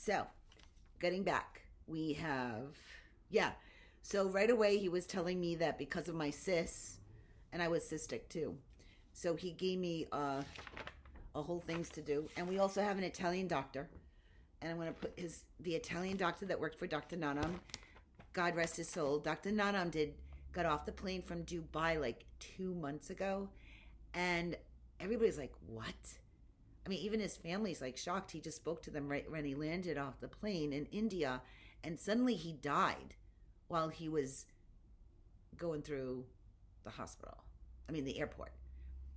So, getting back, we have, yeah. So right away he was telling me that because of my cysts, and I was cystic too. So he gave me a whole things to do, and we also have an Italian doctor, and I'm going to put the Italian doctor that worked for Dr. Nanam. God rest his soul. Dr. Nanam got off the plane from Dubai like 2 months ago, and everybody's like, "What?" I mean, even his family's like shocked. He just spoke to them right when he landed off the plane in India, and suddenly he died while he was going through the hospital. I mean, the airport.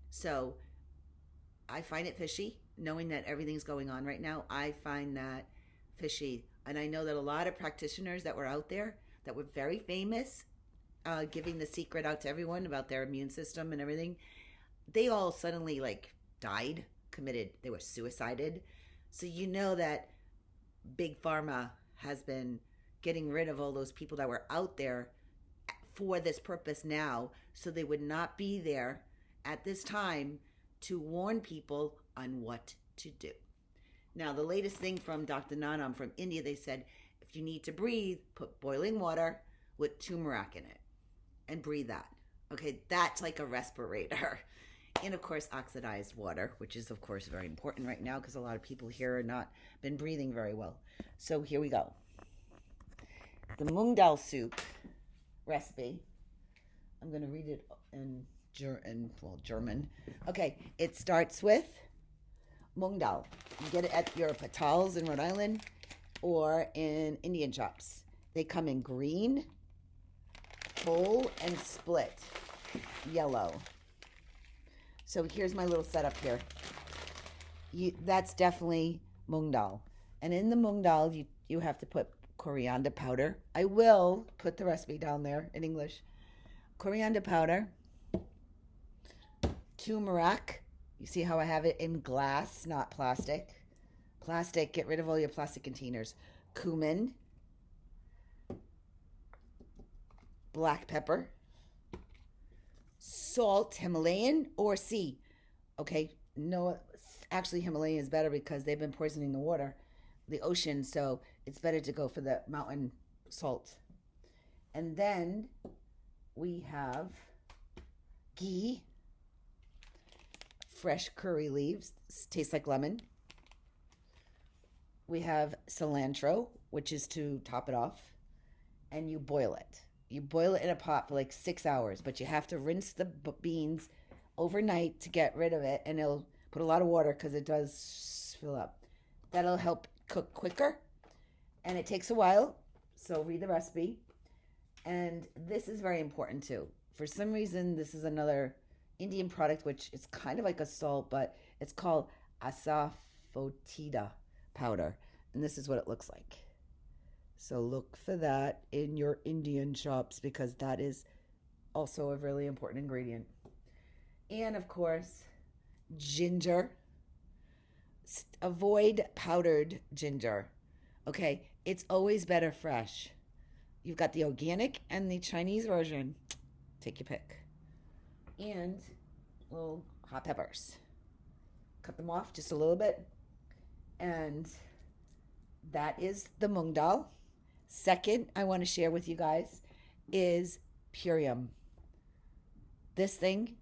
So I find it fishy, knowing that everything's going on right now. I find that fishy. And I know that a lot of practitioners that were out there that were very famous, giving the secret out to everyone about their immune system and everything, they all suddenly like died, they were suicided. So you know that Big Pharma has been getting rid of all those people that were out there for this purpose now, so they would not be there at this time to warn people on what to do. Now, the latest thing from Dr. Nanam from India, they said, if you need to breathe, put boiling water with turmeric in it and breathe that. Okay, that's like a respirator. And of course, oxidized water, which is of course very important right now because a lot of people here are not been breathing very well. So here we go. The mung dal soup recipe. I'm going to read it in German. Okay, it starts with mung dal. You get it at your patals in Rhode Island or in Indian shops. They come in green, whole, and split yellow. So here's my little setup here. That's definitely mung dal. And in the mung dal, you have to put coriander powder. I will put the recipe down there in English. Coriander powder, turmeric. You see how I have it in glass, not plastic. Plastic, get rid of all your plastic containers. Cumin, black pepper, salt, Himalayan or sea. Okay, no, actually Himalayan is better because they've been poisoning the water, the ocean, so it's better to go for the mountain salt. And then we have ghee, fresh curry leaves, tastes like lemon. We have cilantro, which is to top it off, and you boil it. You boil it in a pot for like 6 hours, but you have to rinse the beans overnight to get rid of it, and it'll put a lot of water because it does fill up. That'll help cook quicker, and it takes a while, so read the recipe. And this is very important too. For some reason, this is another Indian product, which is kind of like a salt, but it's called asafoetida powder, and this is what it looks like. So look for that in your Indian shops because that is also a really important ingredient. And of course, ginger. Avoid powdered ginger. Okay, it's always better fresh. You've got the organic and the Chinese version. Take your pick. And little hot peppers. Cut them off just a little bit. And that is the mung dal. Second, I want to share with you guys is Purium. This thing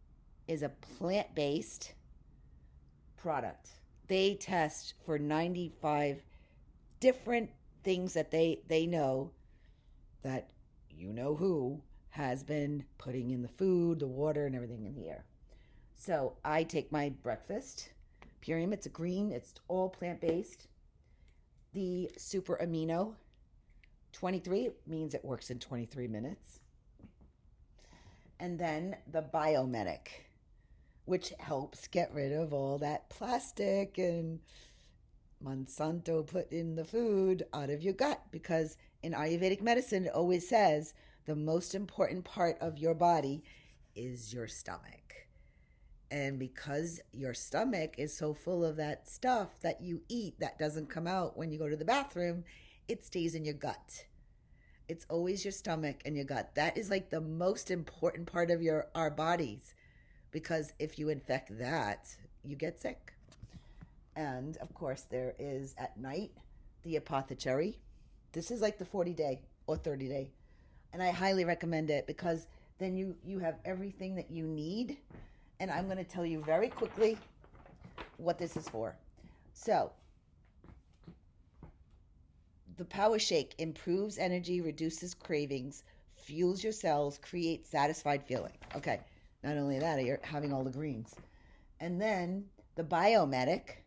is a plant-based product. They test for 95 different things that they know that you know who has been putting in the food, the water, and everything in the air. So I take my breakfast. Purium, it's a green, it's all plant-based. The super amino 23 means it works in 23 minutes. And then the biomedic, which helps get rid of all that plastic and Monsanto put in the food out of your gut, because in Ayurvedic medicine it always says the most important part of your body is your stomach. And because your stomach is so full of that stuff that you eat that doesn't come out when you go to the bathroom, it stays in your gut. It's always your stomach and your gut. That is like the most important part of our bodies, because if you infect that, you get sick. And of course, there is at night the Apothecary. This is like the 40-day or 30-day. And I highly recommend it because then you have everything that you need. And I'm going to tell you very quickly what this is for. So, the Power Shake improves energy, reduces cravings, fuels your cells, creates satisfied feeling. Okay, not only that, you're having all the greens. And then the Biomedic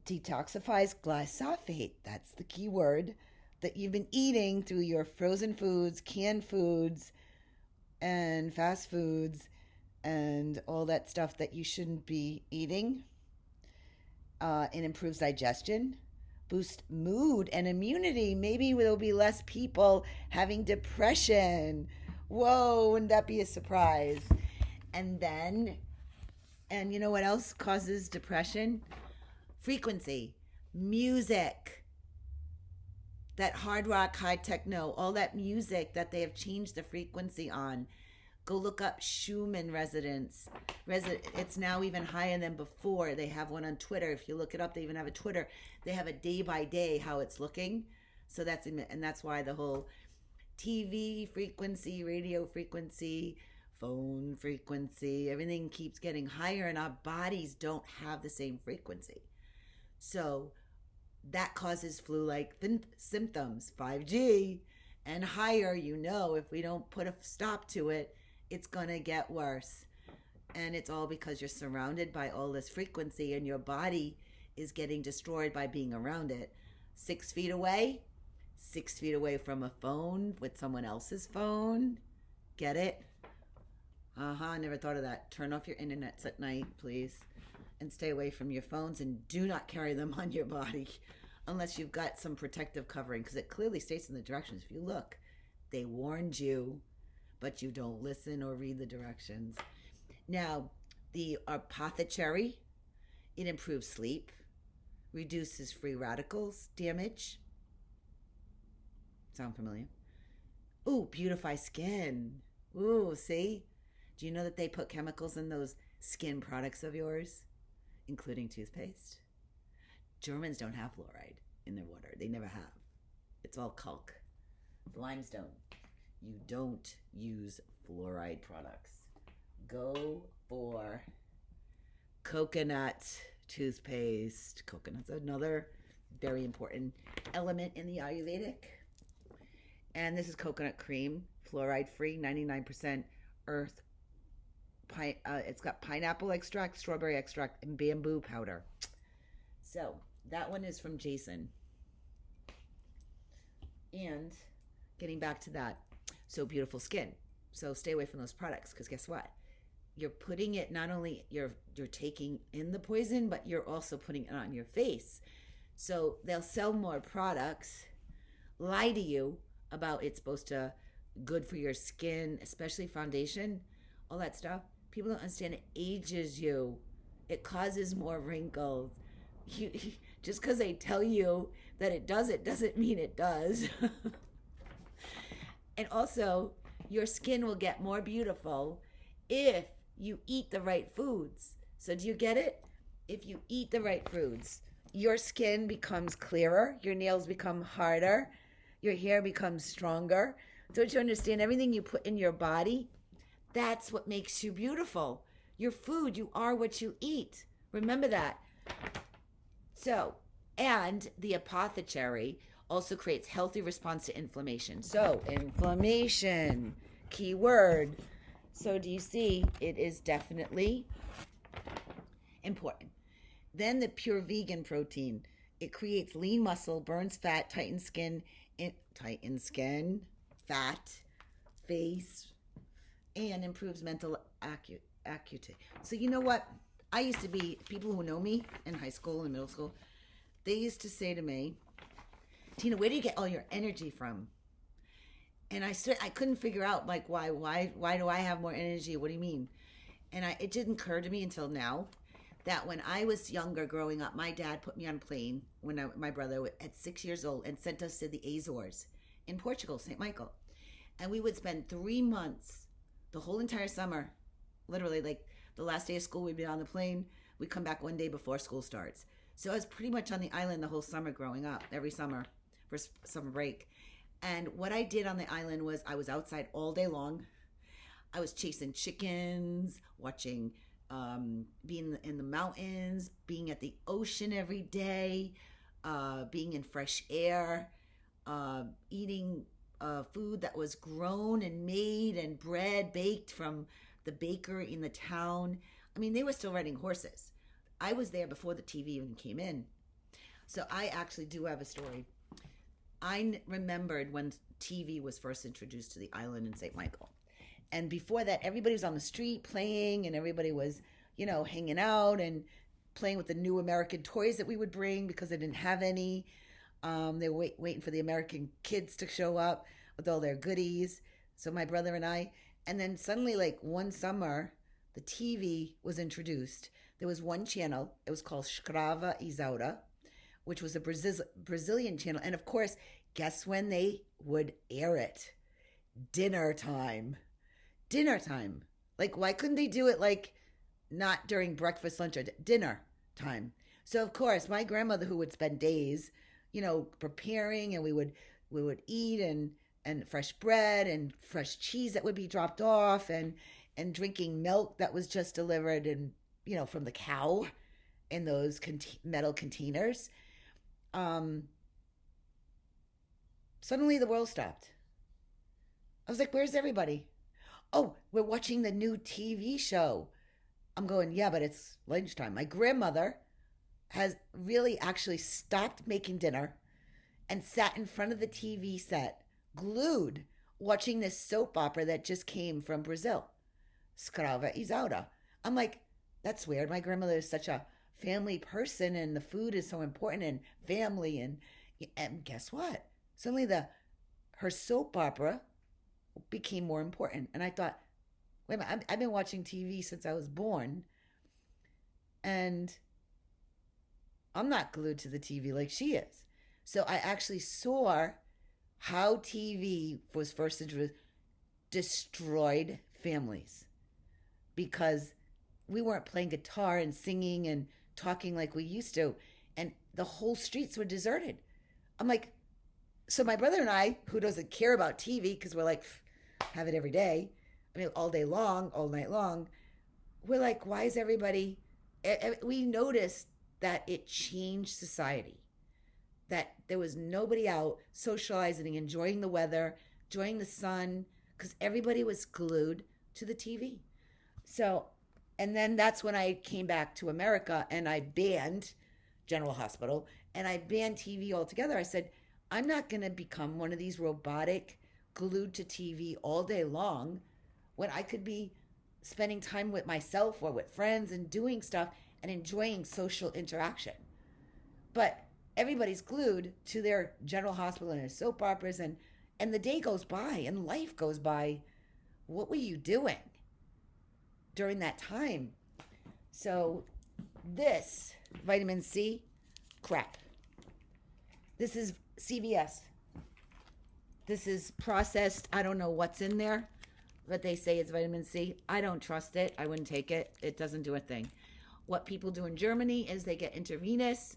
detoxifies glyphosate. That's the key word that you've been eating through your frozen foods, canned foods, and fast foods, and all that stuff that you shouldn't be eating. It improves digestion, boosts mood and immunity. Maybe there'll be less people having depression. Whoa, wouldn't that be a surprise? And you know what else causes depression? Frequency, music, that hard rock, high techno, all that music that they have changed the frequency on. Go look up Schumann resonance. It's now even higher than before. They have one on Twitter. If you look it up, they even have a Twitter. They have a day by day how it's looking. So that's why the whole TV frequency, radio frequency, phone frequency, everything keeps getting higher, and our bodies don't have the same frequency. So that causes flu-like symptoms, 5G and higher. If we don't put a stop to it, it's going to get worse. And it's all because you're surrounded by all this frequency and your body is getting destroyed by being around it. 6 feet away from a phone with someone else's phone. Get it? I never thought of that. Turn off your internets at night, please. And stay away from your phones, and do not carry them on your body unless you've got some protective covering, because it clearly states in the directions. If you look, they warned you, but you don't listen or read the directions. Now, the Apothecary, it improves sleep, reduces free radicals damage. Sound familiar? Ooh, beautify skin. Ooh, see? Do you know that they put chemicals in those skin products of yours, including toothpaste? Germans don't have fluoride in their water. They never have. It's all calc. Limestone. You don't use fluoride products. Go for coconut toothpaste. Coconut's another very important element in the Ayurvedic. And this is coconut cream, fluoride free, 99% earth. It's got pineapple extract, strawberry extract, and bamboo powder. So that one is from Jason. And getting back to that, so beautiful skin. So stay away from those products, because guess what? You're putting it, not only you're taking in the poison, but you're also putting it on your face. So they'll sell more products, lie to you about it's supposed to good for your skin, especially foundation, all that stuff. People don't understand it ages you. It causes more wrinkles. Just because they tell you that it doesn't mean it does. And also, your skin will get more beautiful if you eat the right foods. So do you get it? If you eat the right foods, your skin becomes clearer, your nails become harder, your hair becomes stronger. Don't you understand? Everything you put in your body, that's what makes you beautiful. Your food, you are what you eat. Remember that. So, and the Apothecary also creates healthy response to inflammation. So, inflammation, key word. So, do you see? It is definitely important. Then the Pure Vegan Protein. It creates lean muscle, burns fat, tightens skin, fat, face, and improves mental acuity. So you know what? I used to be, people who know me in high school and middle school, they used to say to me, Tina, where do you get all your energy from? And I couldn't figure out, like, why do I have more energy? What do you mean? And it didn't occur to me until now that when I was younger growing up, my dad put me on a plane when my brother at 6 years old and sent us to the Azores in Portugal, St. Michael. And we would spend 3 months, the whole entire summer, literally, like the last day of school, we'd be on the plane. We'd come back one day before school starts. So I was pretty much on the island the whole summer growing up, every summer for summer break. And what I did on the island was I was outside all day long. I was chasing chickens, watching, being in the mountains, being at the ocean every day, being in fresh air, eating food that was grown and made and bread baked from the baker in the town. I mean, they were still riding horses. I was there before the TV even came in. So I actually do have a story. I remembered when TV was first introduced to the island in St. Michael. And before that, everybody was on the street playing, and everybody was, hanging out and playing with the new American toys that we would bring because they didn't have any. They were waiting for the American kids to show up with all their goodies. So my brother and I, and then suddenly, like one summer, the TV was introduced. There was one channel. It was called Escrava Isaura, which was a Brazilian channel. And of course, guess when they would air it? Dinner time. Dinner time. Like, why couldn't they do it like not during breakfast, lunch, or dinner time? So of course, my grandmother, who would spend days, preparing, and we would eat and fresh bread and fresh cheese that would be dropped off, and drinking milk that was just delivered and from the cow in those metal containers. Suddenly the world stopped. I was like, where's everybody? Oh, we're watching the new TV show. I'm going, yeah, but it's lunchtime. My grandmother has really actually stopped making dinner and sat in front of the TV set, glued, watching this soap opera that just came from Brazil, Escrava Isaura. I'm like, that's weird. My grandmother is such a family person, and the food is so important, and family, and guess what? Suddenly her soap opera became more important. And I thought, wait a minute, I've been watching TV since I was born, and I'm not glued to the TV like she is. So I actually saw how TV was first introduced, destroyed families, because we weren't playing guitar and singing and talking like we used to, and the whole streets were deserted. I'm like, so my brother and I, who doesn't care about TV because we're like, have it every day, I mean, all day long, all night long, we're like, why is everybody, we noticed that it changed society, that there was nobody out socializing, enjoying the weather, enjoying the sun, because everybody was glued to the TV. So, and then that's when I came back to America, and I banned General Hospital, and I banned TV altogether. I said, I'm not going to become one of these robotic, glued to TV all day long, when I could be spending time with myself or with friends and doing stuff and enjoying social interaction. But everybody's glued to their General Hospital and their soap operas, and the day goes by and life goes by. What were you doing during that time? So this vitamin C, crap. This is CVS. This is processed. I don't know what's in there, but they say it's vitamin C. I don't trust it. I wouldn't take it. It doesn't do a thing. What people do in Germany is they get intravenous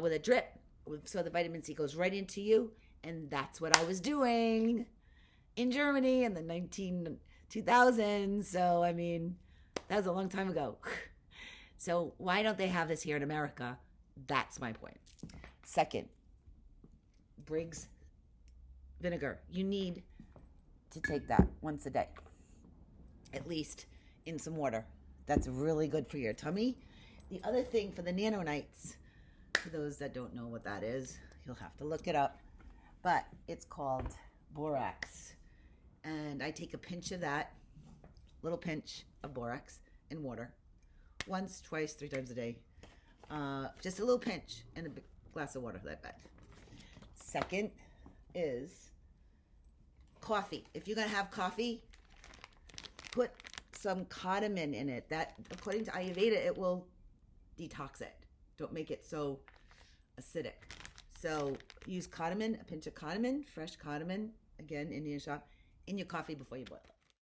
with a drip, so the vitamin C goes right into you, and that's what I was doing in Germany in the 2000s. So, I mean, that was a long time ago. So why don't they have this here in America? That's my point. Second, Briggs vinegar. You need to take that once a day, at least in some water. That's really good for your tummy. The other thing for the nanonites, for those that don't know what that is, you'll have to look it up, but it's called borax. And I take a pinch of that, little pinch of borax in water, once, twice, 3 times a day. Just a little pinch in a big glass of water like that. Second is coffee. If you're going to have coffee, put some cardamom in it. That, according to Ayurveda, it will detox it. Don't make it so acidic. So use cardamom, a pinch of cardamom, fresh cardamom, again, Indian shop, in your coffee before you boil it.